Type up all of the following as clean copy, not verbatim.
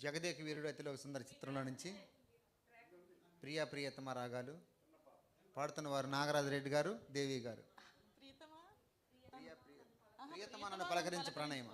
జగదేక వీరుడు అతిలోక సుందర చిత్రంలో నుంచి ప్రియా ప్రియతమ రాగాలు పాడుతున్న వారు నాగరాజరెడ్డి గారు, దేవి గారు. ప్రియతమ నన్ను పలకరించి ప్రణయమ.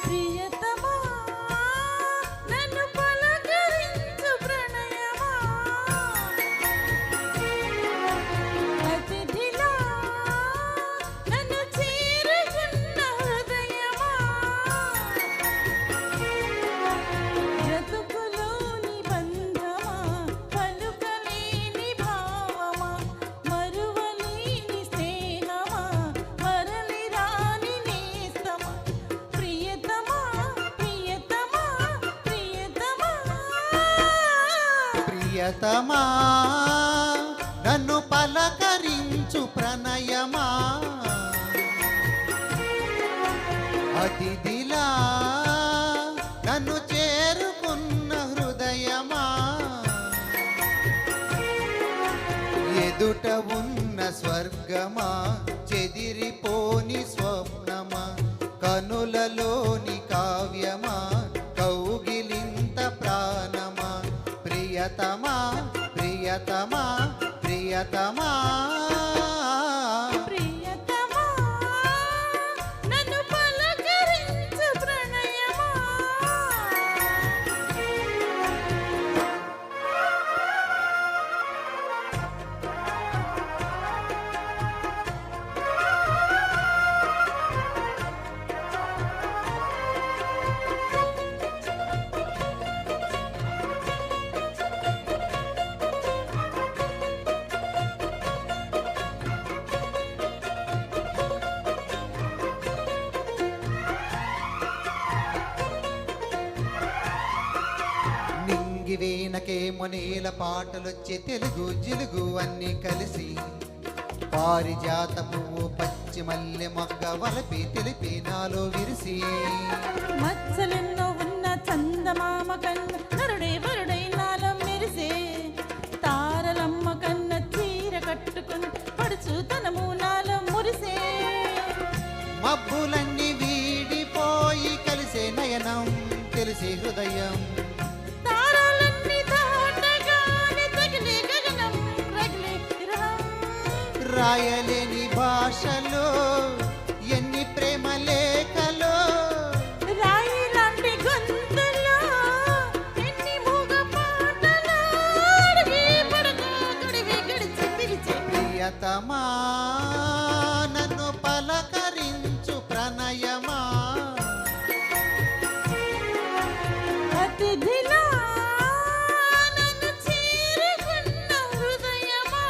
ప్రియతమ నన్ను పలకరించి ప్రియతమా నన్ను పలకరించు ప్రణయమా, అతిథిలా నన్ను చేరుకున్న హృదయమా, ఎదుట ఉన్న స్వర్గమా చెదిరిపోని స్వప్నమా, కనులలోని కావ్యమా కౌగిలింత ప్రాణమా, ప్రియతమా ప్రియతమా ప్రియతమా ప్రియతమా నన్ను పలకరించు ప్రణయమా. వీణకేమో నీల పాటలొచ్చే తెలుగు జిలుగు అన్నీ కలిసి, పారిజాత పువ్వు పచ్చి మల్లె మొగ్గ వలపి తెలిపి నాలో విరిసి, మచ్చలెన్నో ఉన్న చందమామ కన్న నరుడే వరుడై నాలో మెరిసే, తారలమ్మ కన్న చీర కట్టుకుని పడుచు తనము నాలో మురిసే, మబ్బులన్నీ వీడిపోయి కలిసే నయనం తెలిసే హృదయం, రాయలేని భాషలో ఎన్ని ప్రేమ లేఖలో, రాయిలాంటి గొంతులో ఎన్ని మూగ పాటలో, అడిగి పడక గడివి గడిచి పిలిచే ప్రియతమా నన్ను పలకరించు ప్రణయమా, అతిథిలా నన్ను చేరుకున్న హృదయమా.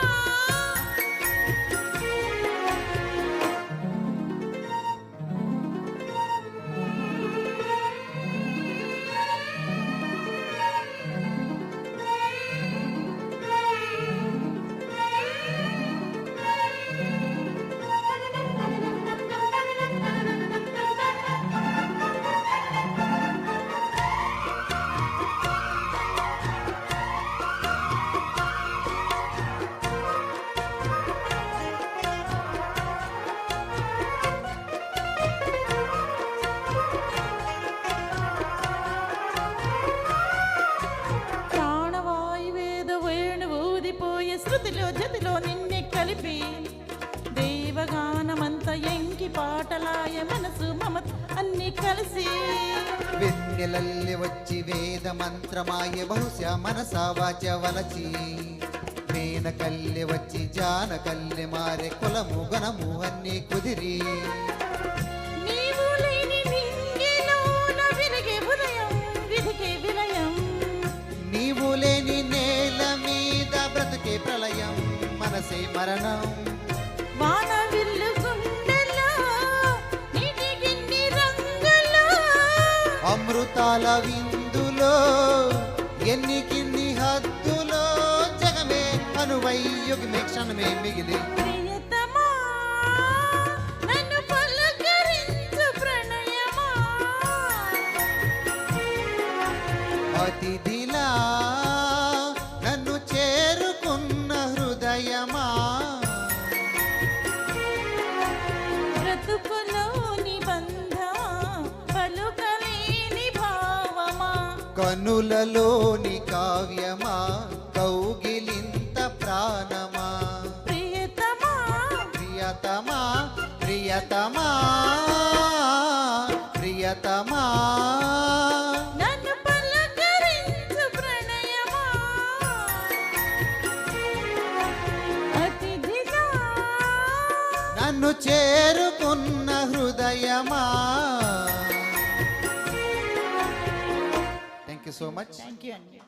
శృతిలో జతిలో నిన్నే కలిపి దేవగానమంత ఎంకి పాటలాయ మనసు మమత అన్ని కలిసి, వెన్నెలల్లి వచ్చి వేద మంత్రమాయ బహుశా మనసా వాచ వలచి, మేనకల్లె వచ్చి జానకల్లె మారే కులము గణము అన్నీ కుదిరి, లేని నేల మీద బ్రతుకే ప్రళయం మనసే మరణం. వాన విల్లు గుండెలో నీటికిన్ని రంగులో అమృతాల విందులో ఎన్నికిన్ని హద్దులో జగమే అనువై యుగమే క్షణమే మిగిలి. ప్రియతమా నన్ను పలకరించు ప్రణయమా అతిథిలా నన్ను చేరుకున్న హృదయమా. బ్రతుకులోని బంధమా పలుకలేని భావమా కనులలోని కావ్యమా కౌగిలింత ప్రాణమా. ప్రియతమా ప్రియతమా ప్రియతమా ప్రియతమా నన్ను పలకరించు ప్రణయమా అతిథిగా నన్ను చేరుకున్న హృదయమా. Thank you so much. Thank you అండి.